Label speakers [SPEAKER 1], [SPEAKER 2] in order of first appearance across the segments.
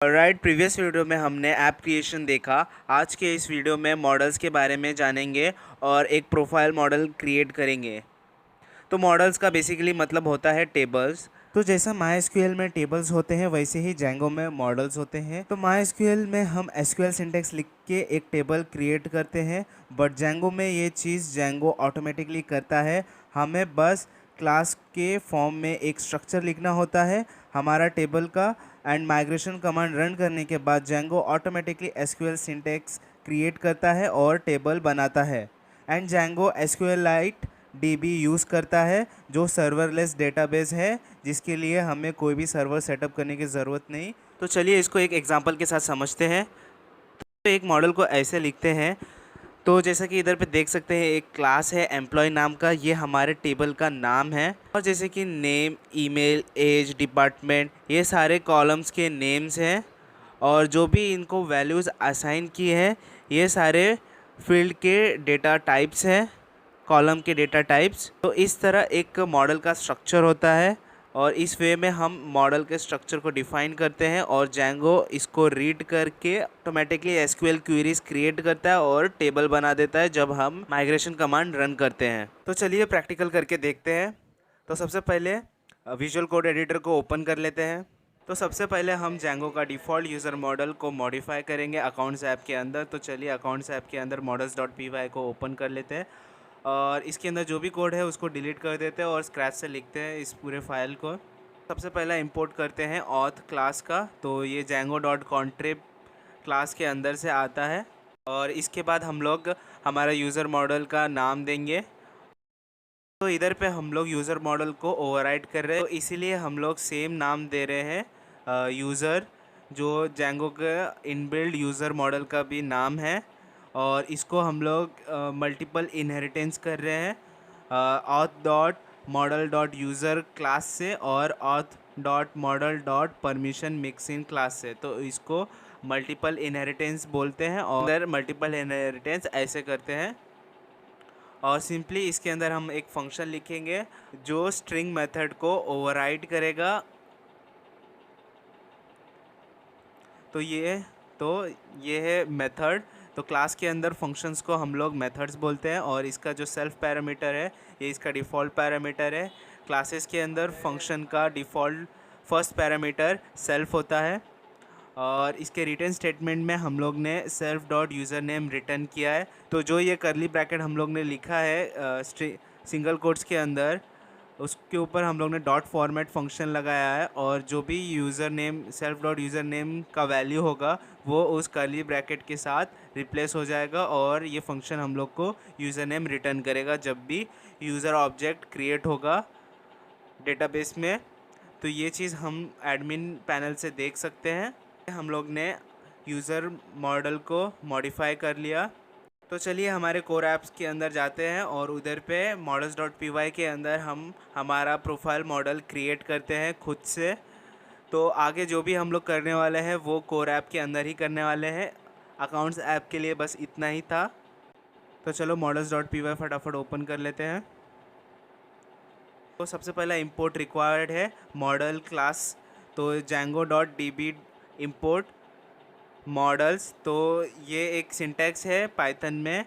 [SPEAKER 1] Alright, previous video में हमने app creation देखा। आज के इस वीडियो में मॉडल्स के बारे में जानेंगे और एक प्रोफाइल मॉडल क्रिएट करेंगे। तो मॉडल्स का बेसिकली मतलब होता है टेबल्स। तो जैसा MySQL में टेबल्स होते हैं वैसे ही Django में मॉडल्स होते हैं। तो MySQL में हम SQL सिंटैक्स लिख के एक टेबल क्रिएट करते हैं, बट Django में ये चीज़ Django ऑटोमेटिकली करता है। हमें बस क्लास के फॉर्म में एक स्ट्रक्चर लिखना होता है हमारा टेबल का, एंड माइग्रेशन कमांड रन करने के बाद Django automatically SQL syntax create करता है और टेबल बनाता है। And Django SQLite DB use करता है जो सर्वरलेस डेटाबेस है, जिसके लिए हमें कोई भी सर्वर सेटअप करने की ज़रूरत नहीं। तो चलिए इसको एक एग्जांपल के साथ समझते हैं। तो एक मॉडल को ऐसे लिखते हैं। तो जैसा कि इधर पे देख सकते हैं एक क्लास है एम्प्लॉय नाम का, ये हमारे टेबल का नाम है। और जैसे कि नेम, ईमेल, एज, डिपार्टमेंट, ये सारे कॉलम्स के नेम्स हैं। और जो भी इनको वैल्यूज़ असाइन की है ये सारे फील्ड के डेटा टाइप्स हैं, कॉलम के डेटा टाइप्स। तो इस तरह एक मॉडल का स्ट्रक्चर होता है और इस वे में हम मॉडल के स्ट्रक्चर को डिफाइन करते हैं और Django इसको रीड करके ऑटोमेटिकली SQL क्वेरीज क्रिएट करता है और टेबल बना देता है जब हम माइग्रेशन कमांड रन करते हैं। तो चलिए प्रैक्टिकल करके देखते हैं। तो सबसे पहले विजुअल कोड एडिटर को ओपन कर लेते हैं। तो सबसे पहले हम Django का डिफ़ॉल्ट यूज़र मॉडल को मॉडिफाई करेंगे अकाउंट्स ऐप के अंदर। तो चलिए अकाउंट्स ऐप के अंदर models.py को ओपन कर लेते हैं और इसके अंदर जो भी कोड है उसको डिलीट कर देते हैं और स्क्रैच से लिखते हैं इस पूरे फाइल को। सबसे पहला इंपोर्ट करते हैं ऑथ क्लास का। तो ये Django.contrib क्लास के अंदर से आता है और इसके बाद हम लोग हमारा यूज़र मॉडल का नाम देंगे। तो इधर पे हम लोग यूज़र मॉडल को ओवरराइट कर रहे हैं, तो इसीलिए हम लोग सेम नाम दे रहे हैं यूज़र, जो Django का इनबिल्ड यूज़र मॉडल का भी नाम है। और इसको हम लोग मल्टीपल इनहेरिटेंस कर रहे हैं auth dot model dot user class से और auth dot model dot permission mixing class से। तो इसको मल्टीपल इनहेरिटेंस बोलते हैं और मल्टीपल इनहेरिटेंस ऐसे करते हैं। और सिंपली इसके अंदर हम एक फंक्शन लिखेंगे जो स्ट्रिंग मेथड को ओवरराइड करेगा। तो ये है मेथड। तो क्लास के अंदर फंक्शंस को हम लोग मेथड्स बोलते हैं और इसका जो सेल्फ पैरामीटर है ये इसका डिफ़ॉल्ट पैरामीटर है। क्लासेस के अंदर फंक्शन का डिफ़ॉल्ट फर्स्ट पैरामीटर सेल्फ होता है और इसके रिटर्न स्टेटमेंट में हम लोग ने self dot user name return किया है। तो जो ये करली ब्रैकेट हम लोग ने लिखा है सिंगल कोट्स के अंदर, उसके ऊपर हम लोग ने डॉट फॉर्मेट फंक्शन लगाया है और जो भी user name self dot user name का वैल्यू होगा वो उस करली ब्रैकेट के साथ रिप्लेस हो जाएगा और ये फंक्शन हम लोग को यूज़र नेम रिटर्न करेगा जब भी यूज़र ऑब्जेक्ट क्रिएट होगा डेटाबेस में। तो ये चीज़ हम एडमिन पैनल से देख सकते हैं। हम लोग ने यूज़र मॉडल को मॉडिफाई कर लिया। तो चलिए हमारे कोर ऐप्स के अंदर जाते हैं और उधर पे models.py के अंदर हम हमारा प्रोफाइल मॉडल क्रिएट करते हैं खुद से। तो आगे जो भी हम लोग करने वाले हैं वो कोर ऐप के अंदर ही करने वाले हैं। अकाउंट्स ऐप के लिए बस इतना ही था। तो चलो models.py फटाफट ओपन कर लेते हैं। तो सबसे पहला इंपोर्ट रिक्वायर्ड है मॉडल क्लास। तो Django.db इंपोर्ट मॉडल्स। तो ये एक सिंटैक्स है पाइथन में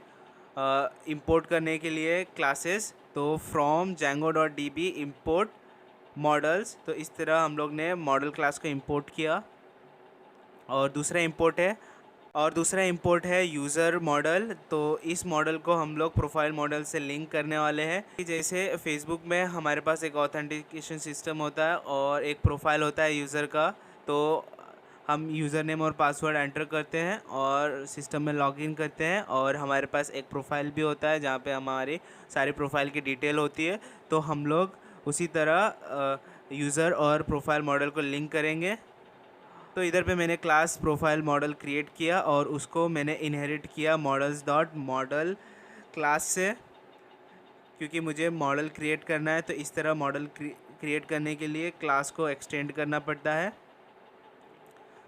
[SPEAKER 1] इंपोर्ट करने के लिए क्लासेस। तो फ्रॉम Django.db इंपोर्ट मॉडल्स। तो इस तरह हम लोग ने मॉडल क्लास को इंपोर्ट किया। और दूसरा इंपोर्ट है यूज़र मॉडल। तो इस मॉडल को हम लोग प्रोफाइल मॉडल से लिंक करने वाले हैं। जैसे फेसबुक में हमारे पास एक ऑथेंटिकेशन सिस्टम होता है और एक प्रोफाइल होता है यूज़र का। तो हम यूज़र नेम और पासवर्ड एंटर करते हैं और सिस्टम में लॉगिन करते हैं और हमारे पास एक प्रोफाइल भी होता है जहाँ पे हमारी सारी प्रोफाइल की डिटेल होती है। तो हम लोग उसी तरह यूज़र और प्रोफाइल मॉडल को लिंक करेंगे। तो इधर पे मैंने क्लास प्रोफाइल मॉडल क्रिएट किया और उसको मैंने इनहेरिट किया मॉडल्स डॉट मॉडल क्लास से, क्योंकि मुझे मॉडल क्रिएट करना है। तो इस तरह मॉडल क्रिएट करने के लिए क्लास को एक्सटेंड करना पड़ता है।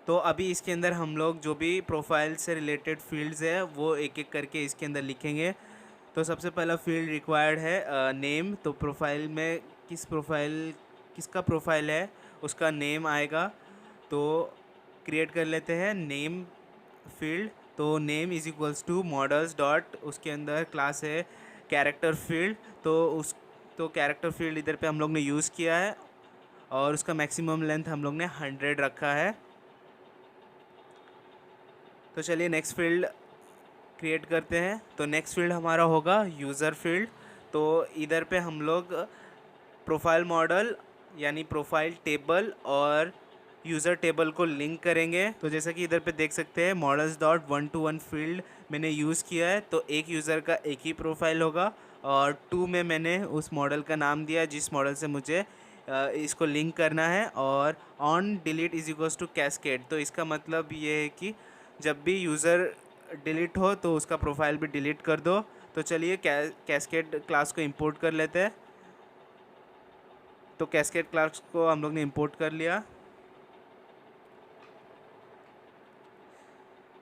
[SPEAKER 1] तो अभी इसके अंदर हम लोग जो भी प्रोफाइल से रिलेटेड फील्ड्स है वो एक एक करके इसके अंदर लिखेंगे। तो सबसे पहला फील्ड रिक्वायर्ड है नेम। तो प्रोफाइल में किसका प्रोफाइल है उसका नेम आएगा। तो क्रिएट कर लेते हैं नेम फील्ड। तो name is equals to models dot, उसके अंदर क्लास है कैरेक्टर फील्ड। तो कैरेक्टर फील्ड इधर पे हम लोग ने यूज़ किया है और उसका मैक्सिमम लेंथ हम लोग ने 100 रखा है। तो चलिए नेक्स्ट फील्ड क्रिएट करते हैं। तो नेक्स्ट फील्ड हमारा होगा यूज़र फील्ड। तो इधर पे हम लोग प्रोफाइल मॉडल यानी प्रोफाइल टेबल और यूज़र टेबल को लिंक करेंगे। तो जैसा कि इधर पे देख सकते हैं मॉडल्स डॉट 1 to 1 फील्ड मैंने यूज़ किया है। तो एक यूज़र का एक ही प्रोफाइल होगा और 2 में मैंने उस मॉडल का नाम दिया जिस मॉडल से मुझे इसको लिंक करना है। और on delete is equals to cascade. तो इसका मतलब ये है कि जब भी यूज़र डिलीट हो तो उसका प्रोफाइल भी डिलीट कर दो। तो चलिए कैस्केड क्लास को इंपोर्ट कर लेते हैं। तो कैस्केड क्लास को हम लोग ने इंपोर्ट कर लिया।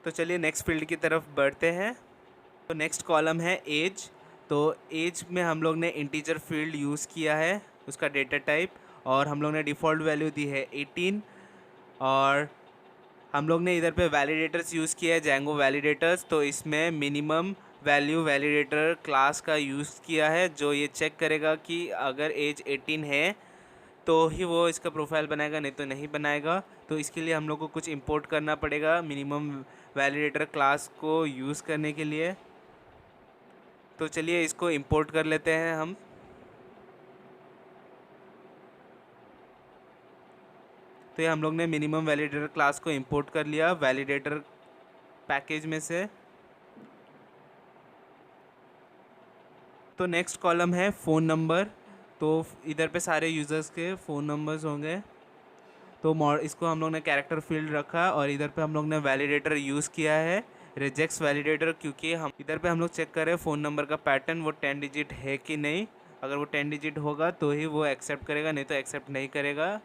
[SPEAKER 1] तो चलिए नेक्स्ट फील्ड की तरफ बढ़ते हैं। तो नेक्स्ट कॉलम है एज। तो एज में हम लोग ने इंटीजर फील्ड यूज़ किया है उसका डेटा टाइप, और हम लोग ने डिफ़ॉल्ट वैल्यू दी है 18। और हम लोग ने इधर पे वैलिडेटर्स यूज़ किया है जैंगो वैलिडेटर्स। तो इसमें मिनिमम वैल्यू वैलिडेटर क्लास का यूज़ किया है जो ये चेक करेगा कि अगर एज 18 है तो ही वो इसका प्रोफाइल बनाएगा, नहीं तो नहीं बनाएगा। तो इसके लिए हम लोग को कुछ इंपोर्ट करना पड़ेगा मिनिमम वैलिडेटर क्लास को यूज़ करने के लिए। तो चलिए इसको इंपोर्ट कर लेते हैं हम। तो ये हम लोग ने मिनिमम वैलिडेटर क्लास को इंपोर्ट कर लिया वैलिडेटर पैकेज में से। तो नेक्स्ट कॉलम है फ़ोन नंबर। तो इधर पे सारे यूज़र्स के फ़ोन नंबर्स होंगे। तो इसको हम लोग ने कैरेक्टर फील्ड रखा और इधर पे हम लोग ने वैलिडेटर यूज़ किया है रिजेक्ट्स वैलिडेटर, क्योंकि हम इधर पे हम लोग चेक कर रहे हैं फ़ोन नंबर का पैटर्न वो 10 डिजिट है कि नहीं। अगर वो 10 डिजिट होगा तो ही वो एक्सेप्ट करेगा, नहीं तो एक्सेप्ट नहीं करेगा।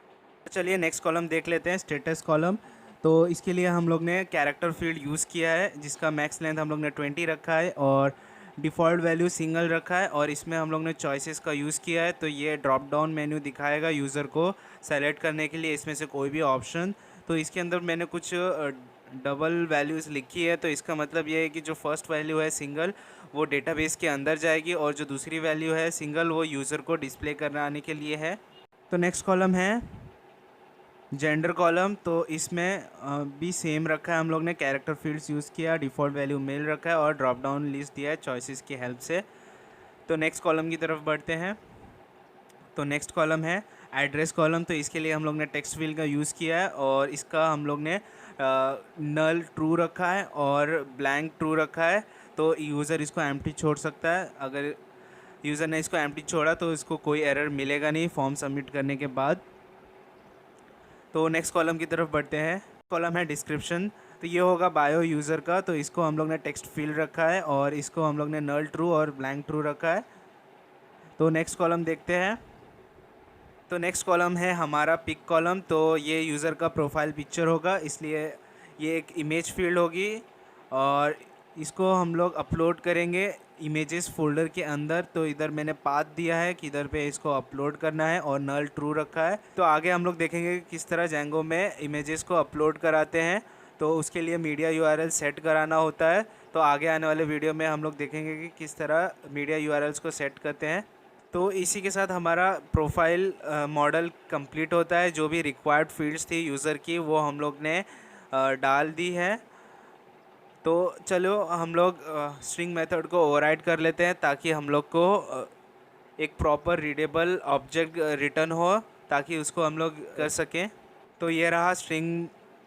[SPEAKER 1] तो चलिए नेक्स्ट कॉलम देख लेते हैं स्टेटस कॉलम। तो इसके लिए हम लोग ने कैरेक्टर फील्ड यूज़ किया है जिसका मैक्स लेंथ हम लोग ने 20 रखा है और डिफ़ॉल्ट वैल्यू सिंगल रखा है। और इसमें हम लोग ने चॉइसेस का यूज़ किया है। तो ये ड्रॉप डाउन मेन्यू दिखाएगा यूज़र को सेलेक्ट करने के लिए इसमें से कोई भी ऑप्शन। तो इसके अंदर मैंने कुछ डबल वैल्यूज़ लिखी है। तो इसका मतलब ये है कि जो फर्स्ट वैल्यू है सिंगल वो डेटाबेस के अंदर जाएगी और जो दूसरी वैल्यू है सिंगल वो यूज़र को डिस्प्ले कराने के लिए है। तो नेक्स्ट कॉलम है जेंडर कॉलम। तो इसमें भी सेम रखा है, हम लोग ने कैरेक्टर फील्ड्स यूज़ किया, डिफ़ॉल्ट वैल्यू मेल रखा है और ड्रॉप डाउन लिस्ट दिया है चॉइसेस की हेल्प से। तो नेक्स्ट कॉलम की तरफ बढ़ते हैं। तो नेक्स्ट कॉलम है एड्रेस कॉलम। तो इसके लिए हम लोग ने टेक्स्ट फील्ड का यूज़ किया है और इसका हम लोग ने नल ट्रू रखा है और ब्लैंक ट्रू रखा है। तो यूज़र इसको एम्प्टी छोड़ सकता है। अगर यूज़र ने इसको एम्प्टी छोड़ा तो इसको कोई एरर मिलेगा नहीं फॉर्म सबमिट करने के बाद। तो नेक्स्ट कॉलम की तरफ बढ़ते हैं। कॉलम है डिस्क्रिप्शन। तो ये होगा बायो यूज़र का। तो इसको हम लोग ने टेक्स्ट फील्ड रखा है और इसको हम लोग ने नल ट्रू और ब्लैंक ट्रू रखा है। तो नेक्स्ट कॉलम देखते हैं। तो नेक्स्ट कॉलम है हमारा पिक कॉलम। तो ये यूज़र का प्रोफाइल पिक्चर होगा, इसलिए ये एक इमेज फील्ड होगी और इसको हम लोग अपलोड करेंगे इमेजेस फोल्डर के अंदर। तो इधर मैंने पाथ दिया है कि इधर पे इसको अपलोड करना है और नल ट्रू रखा है। तो आगे हम लोग देखेंगे कि किस तरह जैंगो में इमेजेस को अपलोड कराते हैं। तो उसके लिए मीडिया यूआरएल सेट कराना होता है। तो आगे आने वाले वीडियो में हम लोग देखेंगे कि किस तरह मीडिया यूआरएल्स को सेट करते हैं। तो इसी के साथ हमारा प्रोफाइल मॉडल कंप्लीट होता है। जो भी रिक्वायर्ड फील्ड्स थी यूज़र की वो हम लोग ने डाल दी है। तो चलो हम लोग स्ट्रिंग मेथड को ओवरराइड कर लेते हैं ताकि हम लोग को एक प्रॉपर रीडेबल ऑब्जेक्ट रिटर्न हो, ताकि उसको हम लोग कर सकें। तो ये रहा स्ट्रिंग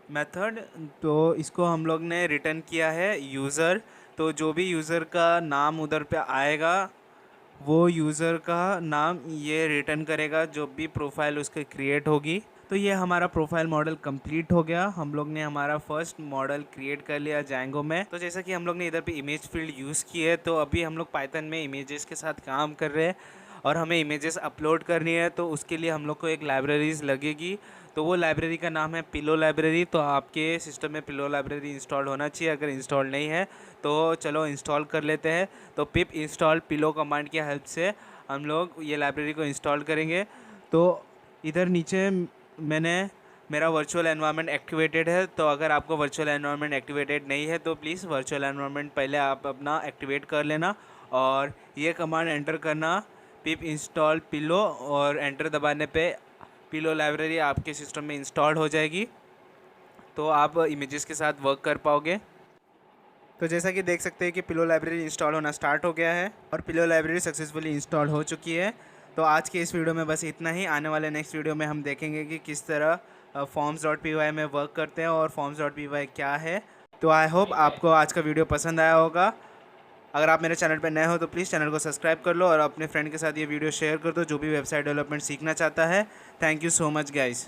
[SPEAKER 1] मेथड। तो इसको हम लोग ने रिटर्न किया है यूज़र। तो जो भी यूज़र का नाम उधर पे आएगा वो यूज़र का नाम ये रिटर्न करेगा जो भी प्रोफाइल उसके क्रिएट होगी। तो ये हमारा प्रोफाइल मॉडल कंप्लीट हो गया। हम लोग ने हमारा फर्स्ट मॉडल क्रिएट कर लिया जैंगो में। तो जैसा कि हम लोग ने इधर पे इमेज फील्ड यूज़ की है, तो अभी हम लोग पाइथन में इमेजेस के साथ काम कर रहे हैं और हमें इमेजेस अपलोड करनी है। तो उसके लिए हम लोग को एक लाइब्रेरीज लगेगी। तो वो लाइब्रेरी का नाम है पिलो लाइब्रेरी। तो आपके सिस्टम में पिलो लाइब्रेरी इंस्टॉल होना चाहिए। अगर इंस्टॉल नहीं है तो चलो इंस्टॉल कर लेते हैं। तो पिप इंस्टॉल पिलो कमांड की हेल्प से हम लोग ये लाइब्रेरी को इंस्टॉल करेंगे। तो इधर नीचे मैंने मेरा वर्चुअल एनवायरनमेंट एक्टिवेटेड है। तो अगर आपको वर्चुअल एनवायरनमेंट एक्टिवेटेड नहीं है तो प्लीज़ वर्चुअल एनवायरनमेंट पहले आप अपना एक्टिवेट कर लेना और ये कमांड एंटर करना, पिप इंस्टॉल पिलो, और एंटर दबाने पे पिलो लाइब्रेरी आपके सिस्टम में इंस्टॉल हो जाएगी। तो आप इमेजेस के साथ वर्क कर पाओगे। तो जैसा कि देख सकते हैं कि पिलो लाइब्रेरी इंस्टॉल होना स्टार्ट हो गया है और पिलो लाइब्रेरी सक्सेसफुली इंस्टॉल हो चुकी है। तो आज के इस वीडियो में बस इतना ही। आने वाले नेक्स्ट वीडियो में हम देखेंगे कि किस तरह forms.py में वर्क करते हैं और forms.py क्या है। तो आई होप आपको आज का वीडियो पसंद आया होगा। अगर आप मेरे चैनल पर नए हो तो प्लीज़ चैनल को सब्सक्राइब कर लो और अपने फ्रेंड के साथ ये वीडियो शेयर कर दो जो भी वेबसाइट डेवलपमेंट सीखना चाहता है। Thank you so much guys.